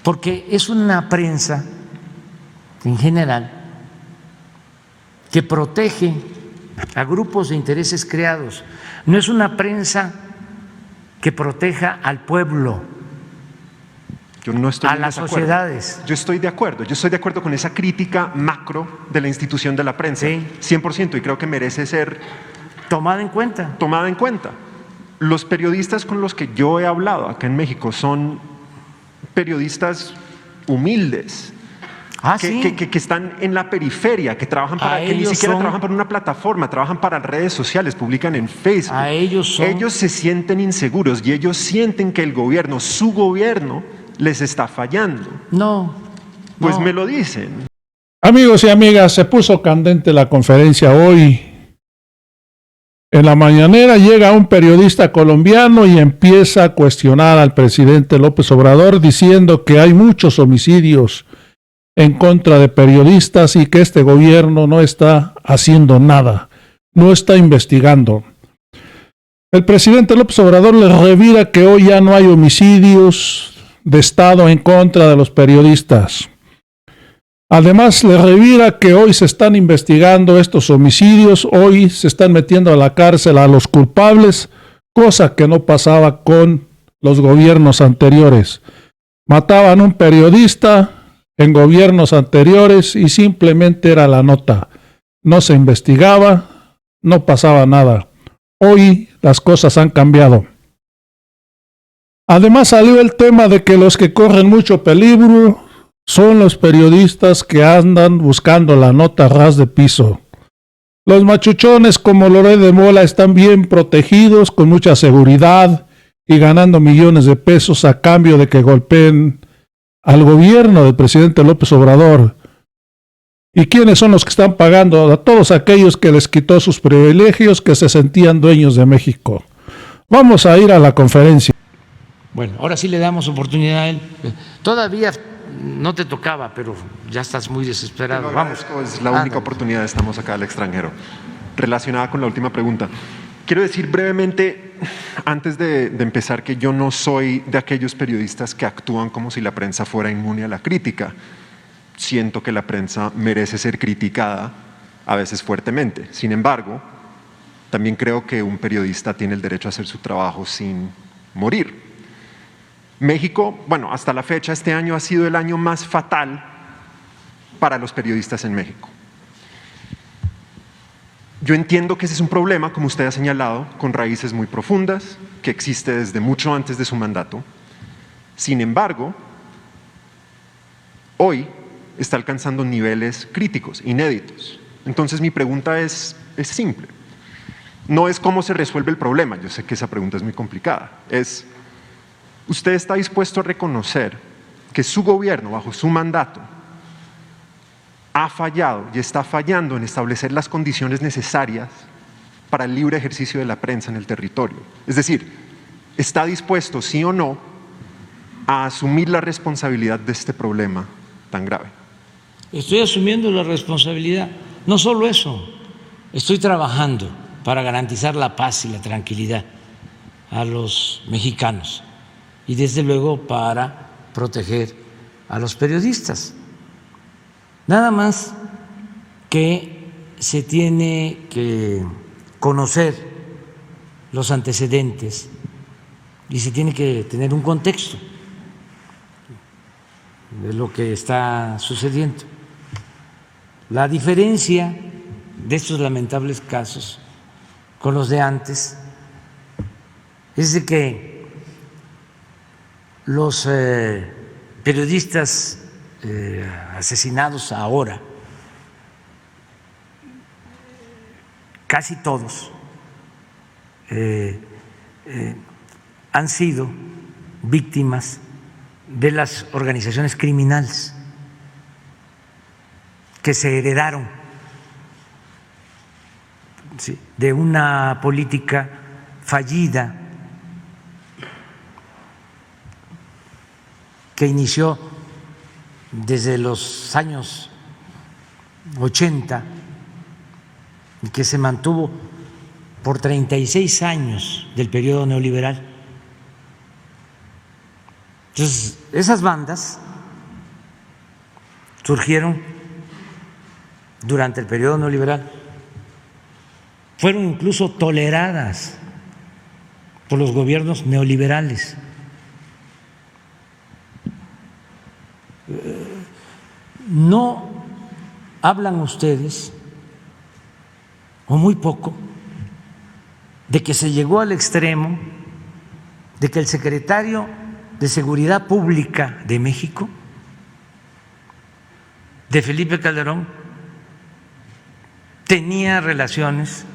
porque es una prensa en general que protege a grupos de intereses creados, no es una prensa que proteja al pueblo, Yo no estoy a en las desacuerdo. sociedades. Yo estoy de acuerdo con esa crítica macro de la institución de la prensa, Sí. 100%, y creo que merece ser Tomada en cuenta. tomada en cuenta. Los periodistas con los que yo he hablado acá en México son periodistas humildes, Sí. que están en la periferia, que trabajan para, que ni ellos siquiera son- trabajan para una plataforma, trabajan para redes sociales, publican en Facebook. A ellos son- Ellos se sienten inseguros y ellos sienten que el gobierno, su gobierno, les está fallando. No. Pues no. me lo dicen. Amigos y amigas, se puso candente la conferencia hoy. En la mañanera llega un periodista colombiano y empieza a cuestionar al presidente López Obrador diciendo que hay muchos homicidios en contra de periodistas y que este gobierno no está haciendo nada, no está investigando. El presidente López Obrador le revira que hoy ya no hay homicidios de Estado en contra de los periodistas. Además, le revira que hoy se están investigando estos homicidios, hoy se están metiendo a la cárcel a los culpables, cosa que no pasaba con los gobiernos anteriores. Mataban a un periodista en gobiernos anteriores y simplemente era la nota. No se investigaba, no pasaba nada. Hoy las cosas han cambiado. Además salió el tema de que los que corren mucho peligro son los periodistas que andan buscando la nota a ras de piso. Los machuchones como Loret de Mola están bien protegidos, con mucha seguridad y ganando millones de pesos a cambio de que golpeen al gobierno del presidente López Obrador. ¿Y quiénes son los que están pagando? A todos aquellos que les quitó sus privilegios, que se sentían dueños de México. Vamos a ir a la conferencia. Bueno, ahora sí le damos oportunidad a él. Todavía no te tocaba, pero ya estás muy desesperado. Vamos. Es la única oportunidad, estamos acá al extranjero. Relacionada con la última pregunta. Quiero decir brevemente, antes de empezar, que yo no soy de aquellos periodistas que actúan como si la prensa fuera inmune a la crítica. Siento que la prensa merece ser criticada, a veces fuertemente. Sin embargo, también creo que un periodista tiene el derecho a hacer su trabajo sin morir. México, bueno, hasta la fecha, este año ha sido el año más fatal para los periodistas en México. Yo entiendo que ese es un problema, como usted ha señalado, con raíces muy profundas, que existe desde mucho antes de su mandato. Sin embargo, hoy está alcanzando niveles críticos, inéditos. Entonces mi pregunta es simple. No es cómo se resuelve el problema, yo sé que esa pregunta es muy complicada. Es, ¿usted está dispuesto a reconocer que su gobierno, bajo su mandato, ha fallado y está fallando en establecer las condiciones necesarias para el libre ejercicio de la prensa en el territorio? Es decir, ¿está dispuesto, sí o no, a asumir la responsabilidad de este problema tan grave? Estoy asumiendo la responsabilidad. No solo eso, estoy trabajando para garantizar la paz y la tranquilidad a los mexicanos y desde luego para proteger a los periodistas. Nada más que se tiene que conocer los antecedentes y se tiene que tener un contexto de lo que está sucediendo. La diferencia de estos lamentables casos con los de antes es de que los periodistas asesinados ahora, casi todos han sido víctimas de las organizaciones criminales que se heredaron, ¿sí?, de una política fallida que inició desde los años 80 y que se mantuvo por 36 años del periodo neoliberal. Entonces, esas bandas surgieron durante el periodo neoliberal, fueron incluso toleradas por los gobiernos neoliberales. No hablan ustedes, o muy poco, de que se llegó al extremo de que el secretario de Seguridad Pública de México, de Felipe Calderón, tenía relaciones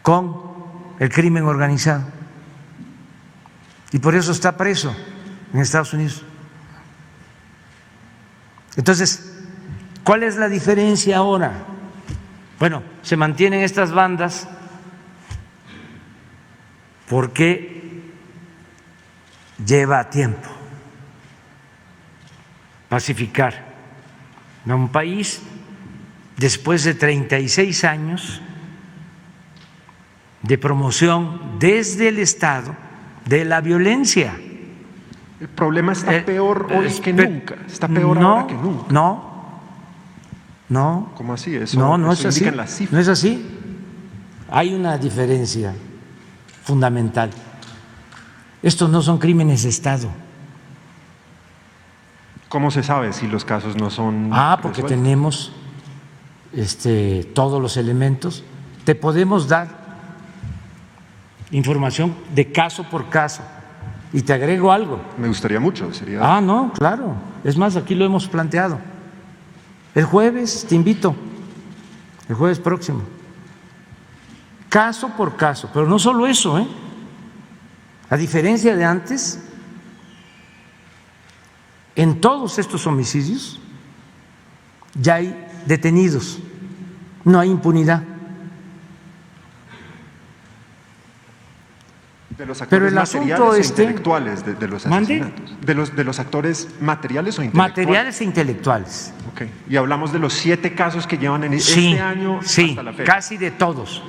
con el crimen organizado y por eso está preso en Estados Unidos. Entonces, ¿cuál es la diferencia ahora? Bueno, se mantienen estas bandas porque lleva tiempo pacificar a un país después de 36 años de promoción desde el Estado de la violencia. El problema está peor hoy que nunca. Está peor ahora que nunca. No. ¿Cómo así? Eso, no eso es así. las cifras. No es así. Hay una diferencia fundamental. Estos no son crímenes de Estado. ¿Cómo se sabe si los casos no son Porque resueltos? tenemos todos los elementos. Te podemos dar información de caso por caso. Y te agrego algo. Me gustaría mucho. Sería... No, claro. Es más, aquí lo hemos planteado. El jueves te invito, el jueves próximo. Caso por caso, pero no solo eso, A diferencia de antes, en todos estos homicidios ya hay detenidos, no hay impunidad. De los actores Pero el materiales asunto o intelectuales de los ¿Mande? asesinatos. De los actores materiales o intelectuales. Materiales e intelectuales. Okay. Y hablamos de los 7 casos que llevan en Sí, este año sí, hasta la fecha. casi de todos.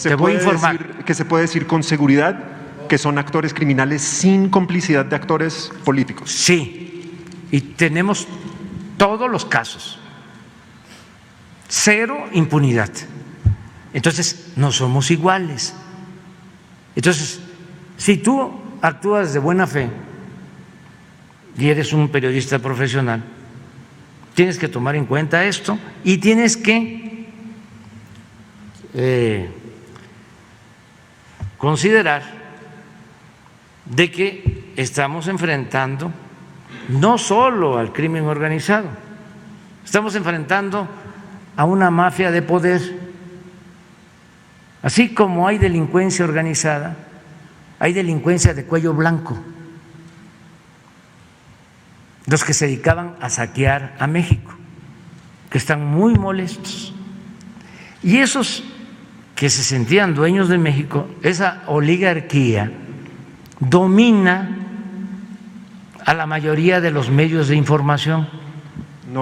Te voy a informar. Se puede decir con seguridad que son actores criminales sin complicidad de actores políticos. Sí, y tenemos todos los casos. 0 impunidad. Entonces, no somos iguales. Entonces, si tú actúas de buena fe y eres un periodista profesional, tienes que tomar en cuenta esto y tienes que considerar de que estamos enfrentando no solo al crimen organizado, estamos enfrentando a una mafia de poder. Así como hay delincuencia organizada, hay delincuencia de cuello blanco, los que se dedicaban a saquear a México, que están muy molestos. Y esos que se sentían dueños de México, esa oligarquía domina a la mayoría de los medios de información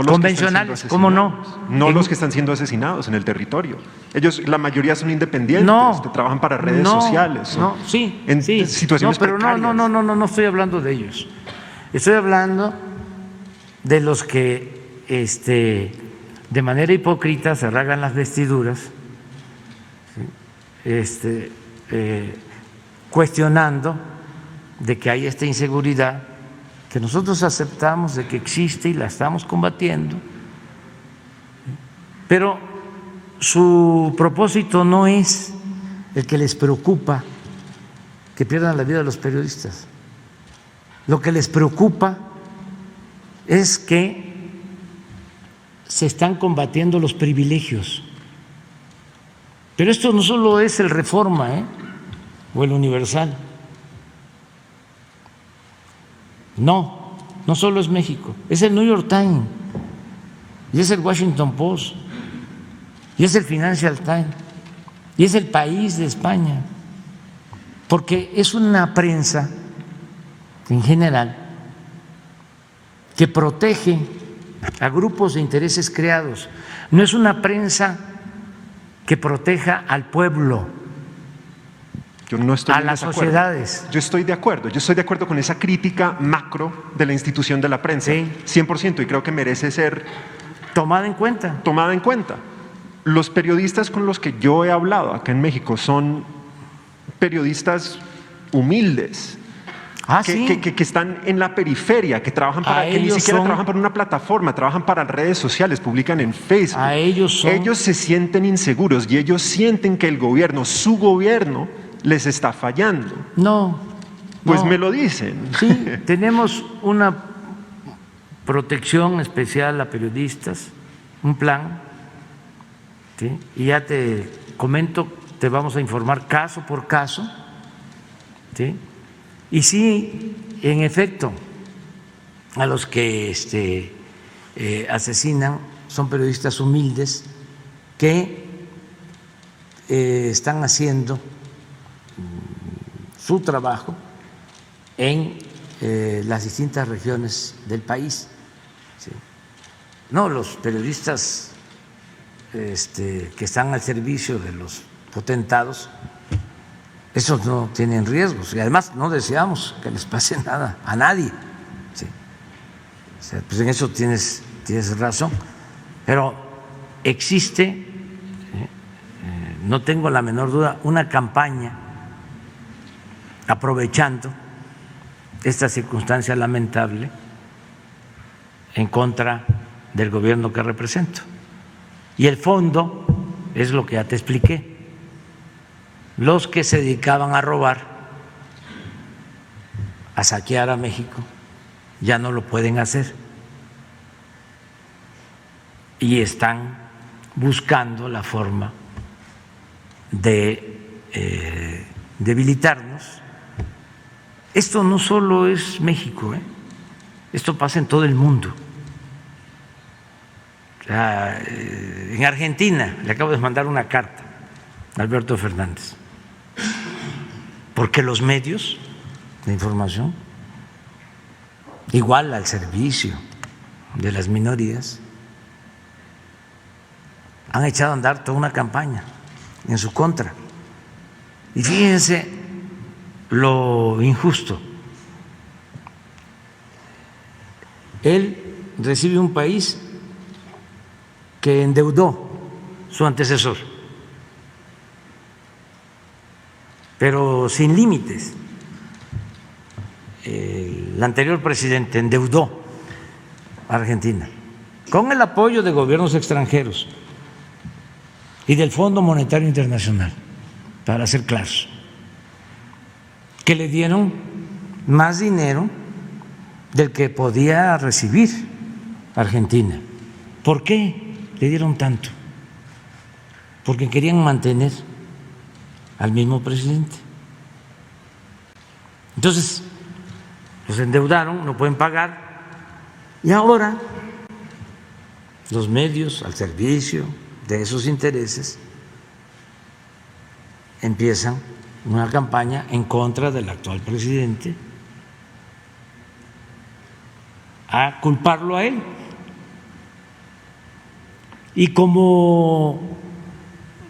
convencionales, ¿cómo no? No los que están siendo asesinados en el territorio. Ellos, la mayoría son independientes, que trabajan para redes sociales. En situaciones precarias. No estoy hablando de ellos. Estoy hablando de los que de manera hipócrita se rasgan las vestiduras, cuestionando de que hay esta inseguridad que nosotros aceptamos de que existe y la estamos combatiendo, pero su propósito no es el que les preocupa que pierdan la vida los periodistas. Lo que les preocupa es que se están combatiendo los privilegios. Pero esto no solo es el Reforma, o el Universal. No solo es México, es el New York Times, y es el Washington Post, y es el Financial Times, y es el País de España, porque es una prensa en general que protege a grupos de intereses creados, no es una prensa que proteja al pueblo. Yo no estoy a en las desacuerdo. sociedades. Yo estoy de acuerdo con esa crítica macro de la institución de la prensa, Sí. 100%, y creo que merece ser Tomada en cuenta. tomada en cuenta. Los periodistas con los que yo he hablado acá en México son periodistas humildes, Sí. que están en la periferia, que trabajan para, que ni ellos siquiera son- trabajan para una plataforma, trabajan para redes sociales, publican en Facebook. A ellos son- Ellos se sienten inseguros y ellos sienten que el gobierno, su gobierno, les está fallando. No. Pues no. me lo dicen. Sí, tenemos una protección especial a periodistas, un plan, ¿sí? Y ya te comento, te vamos a informar caso por caso, ¿sí? Y sí, en efecto, a los que asesinan son periodistas humildes que están haciendo su trabajo en las distintas regiones del país. ¿Sí? No, los periodistas que están al servicio de los potentados, esos no tienen riesgos y además no deseamos que les pase nada a nadie. ¿Sí? O sea, pues en eso tienes razón, pero existe, no tengo la menor duda, una campaña aprovechando esta circunstancia lamentable en contra del gobierno que represento. Y el fondo es lo que ya te expliqué. Los que se dedicaban a robar, a saquear a México, ya no lo pueden hacer y están buscando la forma de debilitarnos. Esto no solo es México, esto pasa en todo el mundo. En Argentina le acabo de mandar una carta a Alberto Fernández, porque los medios de información, igual al servicio de las minorías, han echado a andar toda una campaña en su contra. Y fíjense lo injusto. Él recibe un país que endeudó su antecesor, pero sin límites. El anterior presidente endeudó a Argentina con el apoyo de gobiernos extranjeros y del Fondo Monetario Internacional, para ser claros, que le dieron más dinero del que podía recibir Argentina. ¿Por qué le dieron tanto? Porque querían mantener al mismo presidente. Entonces, los endeudaron, no pueden pagar, y ahora los medios al servicio de esos intereses empiezan una campaña en contra del actual presidente, a culparlo a él. Y como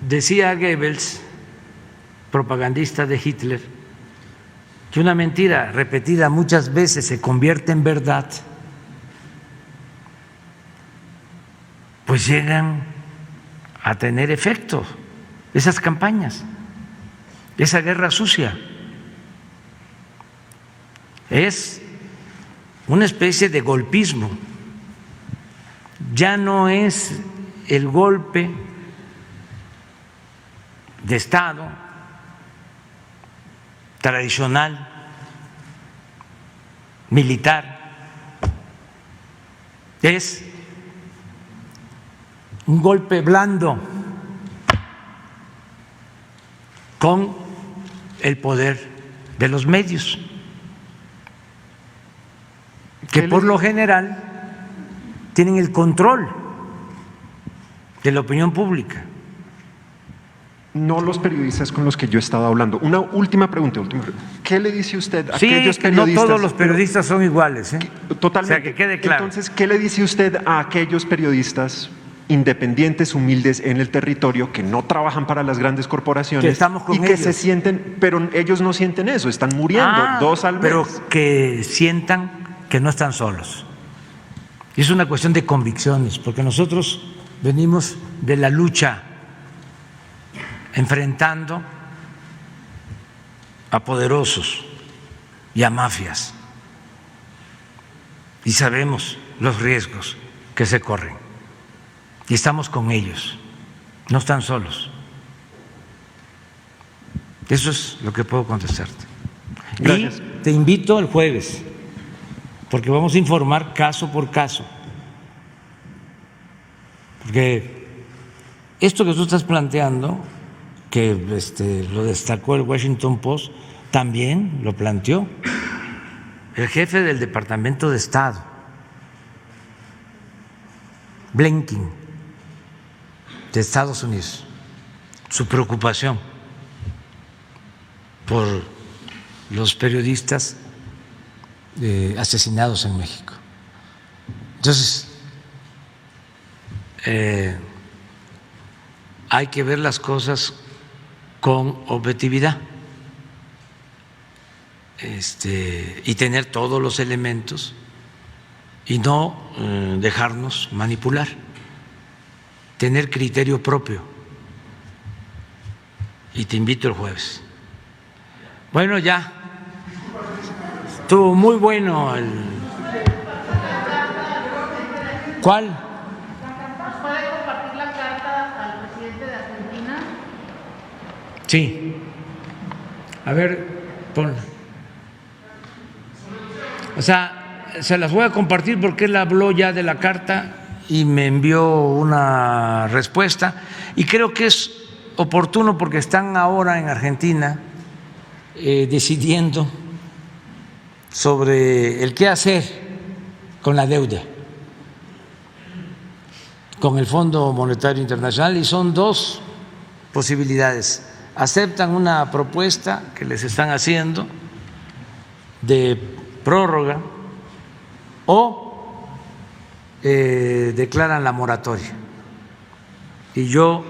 decía Goebbels, propagandista de Hitler, que una mentira repetida muchas veces se convierte en verdad, pues llegan a tener efecto esas campañas, esa guerra sucia. Es una especie de golpismo. Ya no es el golpe de Estado tradicional, militar, es un golpe blando con el poder de los medios, que por lo general tienen el control de la opinión pública. No los periodistas con los que yo he estado hablando. Una última pregunta. ¿Qué le dice usted a Sí, aquellos que no periodistas? todos los periodistas son iguales, Totalmente. O sea, que quede claro. Entonces, ¿qué le dice usted a aquellos periodistas independientes, humildes en el territorio, que no trabajan para las grandes corporaciones que estamos con y que ellos. se sienten, pero ellos no sienten eso, están muriendo 2 al mes. Pero que sientan que no están solos. Es una cuestión de convicciones, porque nosotros venimos de la lucha enfrentando a poderosos y a mafias, y sabemos los riesgos que se corren, y estamos con ellos, no están solos. Eso es lo que puedo contestarte. Gracias. Y te invito el jueves, porque vamos a informar caso por caso, porque esto que tú estás planteando, que lo destacó el Washington Post, también lo planteó el jefe del Departamento de Estado, Blinken, de Estados Unidos, su preocupación por los periodistas asesinados en México. Entonces, hay que ver las cosas con objetividad y tener todos los elementos y no dejarnos manipular, tener criterio propio. Y te invito el jueves. Bueno, ya estuvo muy bueno el… ¿Cuál? ¿Puede compartir la carta al presidente de Argentina? Sí. A ver, ponla. O sea, se las voy a compartir porque él habló ya de la carta y me envió una respuesta, y creo que es oportuno porque están ahora en Argentina decidiendo sobre el qué hacer con la deuda, con el Fondo Monetario Internacional, y son 2 posibilidades. Aceptan una propuesta que les están haciendo de prórroga o declaran la moratoria. Y yo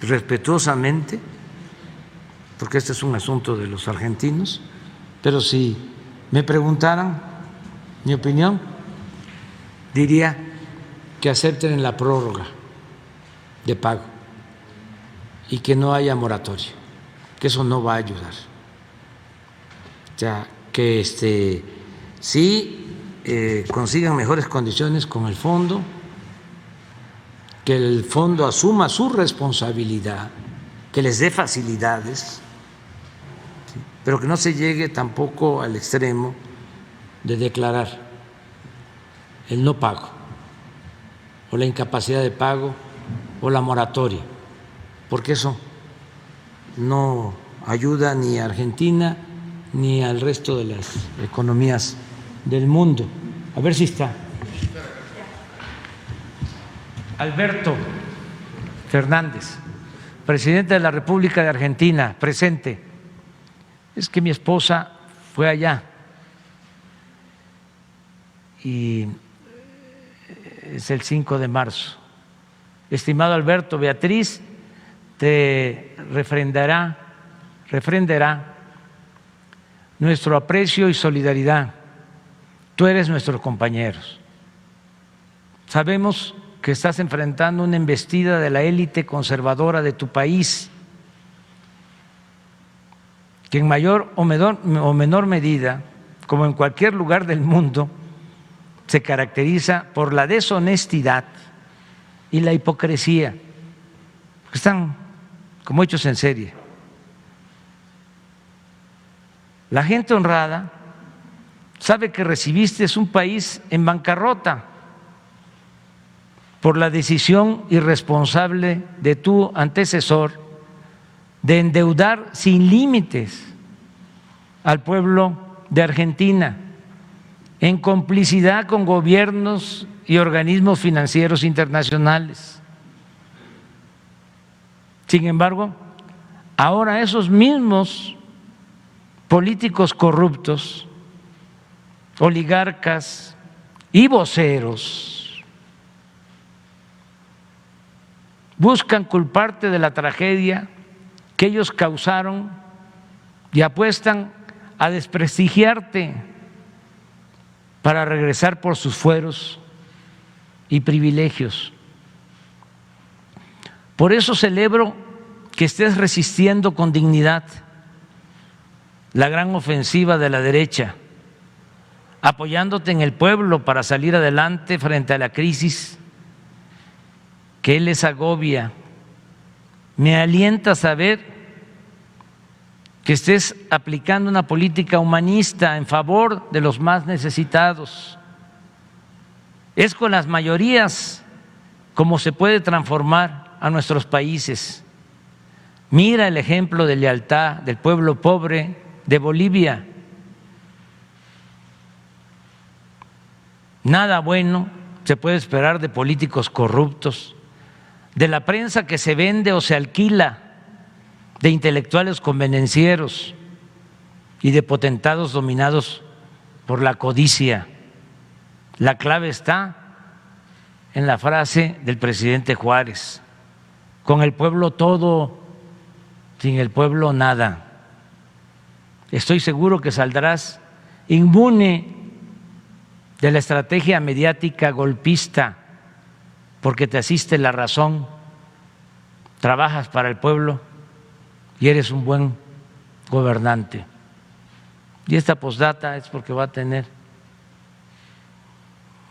respetuosamente, porque este es un asunto de los argentinos, pero si me preguntaran mi opinión, diría que acepten la prórroga de pago y que no haya moratoria, que eso no va a ayudar. O sea, que sí consigan mejores condiciones con el fondo, que el fondo asuma su responsabilidad, que les dé facilidades, ¿sí? Pero que no se llegue tampoco al extremo de declarar el no pago o la incapacidad de pago o la moratoria, porque eso no ayuda ni a Argentina ni al resto de las economías del mundo. A ver si está. Alberto Fernández, presidente de la República de Argentina, presente. Es que mi esposa fue allá y es el 5 de marzo. Estimado Alberto, Beatriz te refrendará nuestro aprecio y solidaridad. Tú eres nuestros compañeros. Sabemos que estás enfrentando una embestida de la élite conservadora de tu país, que en mayor o menor medida, como en cualquier lugar del mundo, se caracteriza por la deshonestidad y la hipocresía. Están como hechos en serie. La gente honrada sabe que recibiste un país en bancarrota por la decisión irresponsable de tu antecesor de endeudar sin límites al pueblo de Argentina, en complicidad con gobiernos y organismos financieros internacionales. Sin embargo, ahora esos mismos políticos corruptos, oligarcas y voceros buscan culparte de la tragedia que ellos causaron y apuestan a desprestigiarte para regresar por sus fueros y privilegios. Por eso celebro que estés resistiendo con dignidad la gran ofensiva de la derecha, apoyándote en el pueblo para salir adelante frente a la crisis que les agobia. Me alienta saber que estés aplicando una política humanista en favor de los más necesitados. Es con las mayorías como se puede transformar a nuestros países. Mira el ejemplo de lealtad del pueblo pobre de Bolivia. Nada bueno se puede esperar de políticos corruptos, de la prensa que se vende o se alquila, de intelectuales convenencieros y de potentados dominados por la codicia. La clave está en la frase del presidente Juárez: con el pueblo todo, sin el pueblo nada. Estoy seguro que saldrás inmune de la estrategia mediática golpista, porque te asiste la razón, trabajas para el pueblo y eres un buen gobernante. Y esta postdata es porque va a tener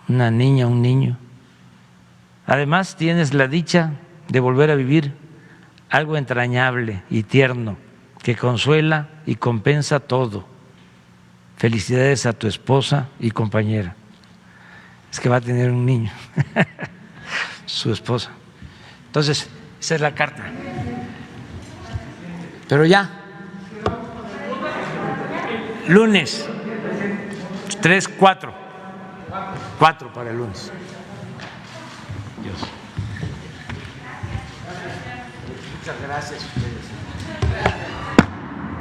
una niña, un niño. Además, tienes la dicha de volver a vivir algo entrañable y tierno que consuela y compensa todo. Felicidades a tu esposa y compañera. Es que va a tener un niño, su esposa. Entonces, esa es la carta. Pero ya, lunes, 3, 4 para el lunes. Dios. Muchas gracias a ustedes.